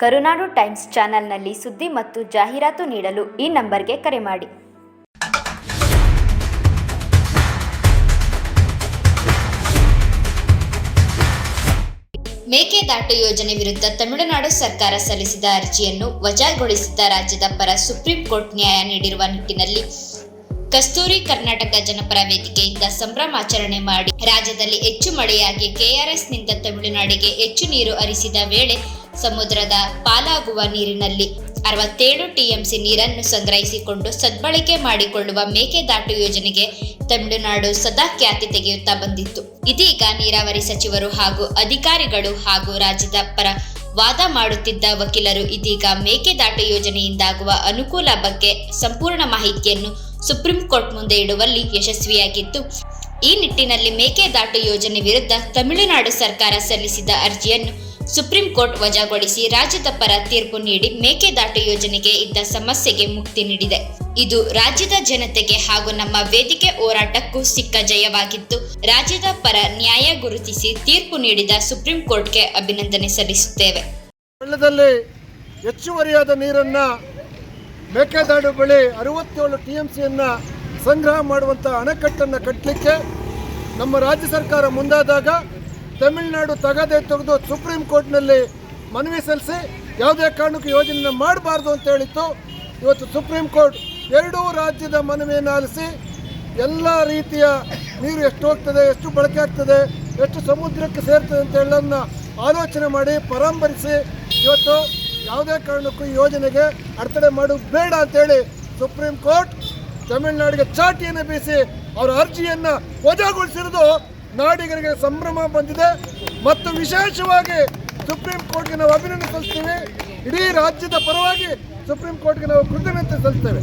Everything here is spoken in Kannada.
ಕರುನಾಡು ಟೈಮ್ಸ್ ಚಾನೆಲ್ನಲ್ಲಿ ಸುದ್ದಿ ಮತ್ತು ಜಾಹೀರಾತು ನೀಡಲು ಈ ನಂಬರ್ಗೆ ಕರೆ ಮಾಡಿ. ಮೇಕೆದಾಟು ಯೋಜನೆ ವಿರುದ್ಧ ತಮಿಳುನಾಡು ಸರ್ಕಾರ ಸಲ್ಲಿಸಿದ ಅರ್ಜಿಯನ್ನು ವಜಾಗೊಳಿಸಿದ್ದ ರಾಜ್ಯದ ಪರ ಸುಪ್ರೀಂ ಕೋರ್ಟ್ ನ್ಯಾಯ ನೀಡಿರುವ ನಿಟ್ಟಿನಲ್ಲಿ ಕಸ್ತೂರಿ ಕರ್ನಾಟಕ ಜನಪರ ವೇದಿಕೆಯಿಂದ ಸಂಭ್ರಮಾಚರಣೆ ಮಾಡಿ ರಾಜ್ಯದಲ್ಲಿ ಹೆಚ್ಚು ಮಳೆಯಾಗಿ ಕೆಆರ್ಎಸ್ನಿಂದ ತಮಿಳುನಾಡಿಗೆ ಹೆಚ್ಚು ನೀರು ಹರಿಸಿದ ವೇಳೆ ಸಮುದ್ರದ ಪಾಲಾಗುವ ನೀರಿನಲ್ಲಿ 67 ಟಿಎಂಸಿ ನೀರನ್ನು ಸಂಗ್ರಹಿಸಿಕೊಂಡು ಸದ್ಬಳಕೆ ಮಾಡಿಕೊಳ್ಳುವ ಮೇಕೆದಾಟು ಯೋಜನೆಗೆ ತಮಿಳುನಾಡು ಸದಾ ಖ್ಯಾತಿ ತೆಗೆಯುತ್ತಾ ಬಂದಿತ್ತು. ಇದೀಗ ನೀರಾವರಿ ಸಚಿವರು ಹಾಗೂ ಅಧಿಕಾರಿಗಳು ಹಾಗೂ ರಾಜ್ಯದ ಪರ ವಾದ ಮಾಡುತ್ತಿದ್ದ ವಕೀಲರು ಇದೀಗ ಮೇಕೆದಾಟು ಯೋಜನೆಯಿಂದಾಗುವ ಅನುಕೂಲ ಬಗ್ಗೆ ಸಂಪೂರ್ಣ ಮಾಹಿತಿಯನ್ನು ಸುಪ್ರೀಂ ಕೋರ್ಟ್ ಮುಂದೆ ಇಡುವಲ್ಲಿ ಯಶಸ್ವಿಯಾಗಿದ್ದು, ಈ ನಿಟ್ಟಿನಲ್ಲಿ ಮೇಕೆದಾಟು ಯೋಜನೆ ವಿರುದ್ಧ ತಮಿಳುನಾಡು ಸರ್ಕಾರ ಸಲ್ಲಿಸಿದ ಅರ್ಜಿಯನ್ನು ಸುಪ್ರೀಂ ಕೋರ್ಟ್ ವಜಾಗೊಳಿಸಿ ರಾಜ್ಯದ ಪರ ತೀರ್ಪು ನೀಡಿ ಮೇಕೆದಾಟು ಯೋಜನೆಗೆ ಇದ್ದ ಸಮಸ್ಯೆಗೆ ಮುಕ್ತಿ ನೀಡಿದೆ. ಇದು ರಾಜ್ಯದ ಜನತೆಗೆ ಹಾಗೂ ನಮ್ಮ ವೇದಿಕೆ ಹೋರಾಟಕ್ಕೂ ಸಿಕ್ಕ ಜಯವಾಗಿದ್ದು, ರಾಜ್ಯದ ಪರ ನ್ಯಾಯ ಗುರುತಿಸಿ ತೀರ್ಪು ನೀಡಿದ ಸುಪ್ರೀಂ ಕೋರ್ಟ್ಗೆ ಅಭಿನಂದನೆ ಸಲ್ಲಿಸುತ್ತೇವೆ. ಕೊಳ್ಳದಲ್ಲಿ ಹೆಚ್ಚುವರಿಯಾದ ನೀರನ್ನ ಮೇಕೆದಾಟು ಬಳಿ 67 ಟಿಎಂಸಿಯನ್ನು ಸಂಗ್ರಹ ಮಾಡುವಂಥ ಅಣೆಕಟ್ಟನ್ನು ಕಟ್ಟಲಿಕ್ಕೆ ನಮ್ಮ ರಾಜ್ಯ ಸರ್ಕಾರ ಮುಂದಾದಾಗ ತಮಿಳುನಾಡು ತೆಗೆದು ಸುಪ್ರೀಂ ಕೋರ್ಟ್ನಲ್ಲಿ ಮನವಿ ಸಲ್ಲಿಸಿ ಯಾವುದೇ ಕಾರಣಕ್ಕೂ ಯೋಜನೆಯನ್ನು ಮಾಡಬಾರ್ದು ಅಂತ ಹೇಳಿತ್ತು. ಇವತ್ತು ಸುಪ್ರೀಂ ಕೋರ್ಟ್ ಎರಡೂ ರಾಜ್ಯದ ಮನವಿಯನ್ನು ಆಲಿಸಿ ಎಲ್ಲ ರೀತಿಯ ನೀರು ಎಷ್ಟು ಹೋಗ್ತದೆ, ಎಷ್ಟು ಬಳಕೆ ಆಗ್ತದೆ, ಎಷ್ಟು ಸಮುದ್ರಕ್ಕೆ ಸೇರ್ತದೆ ಅಂತ ಎಲ್ಲನ್ನ ಆಲೋಚನೆ ಮಾಡಿ ಪರಾಮರ್ಶಿಸಿ ಇವತ್ತು ಯಾವುದೇ ಕಾರಣಕ್ಕೂ ಈ ಯೋಜನೆಗೆ ಅಡೆತಡೆ ಮಾಡೋದು ಬೇಡ ಅಂತೇಳಿ ಸುಪ್ರೀಂ ಕೋರ್ಟ್ ತಮಿಳುನಾಡಿಗೆ ಚಾಟಿಯನ್ನು ಬೀಸಿ ಅವರ ಅರ್ಜಿಯನ್ನು ವಜಾಗೊಳಿಸಿರೋದು ನಾಡಿಗರಿಗೆ ಸಂಭ್ರಮ ಬಂದಿದೆ. ಮತ್ತು ವಿಶೇಷವಾಗಿ ಸುಪ್ರೀಂ ಕೋರ್ಟ್ಗೆ ನಾವು ಅಭಿನಂದನೆ ಸಲ್ಲಿಸ್ತೀವಿ. ಇಡೀ ರಾಜ್ಯದ ಪರವಾಗಿ ಸುಪ್ರೀಂ ಕೋರ್ಟ್ಗೆ ನಾವು ಕೃತಜ್ಞತೆ ಸಲ್ಲಿಸ್ತೇವೆ.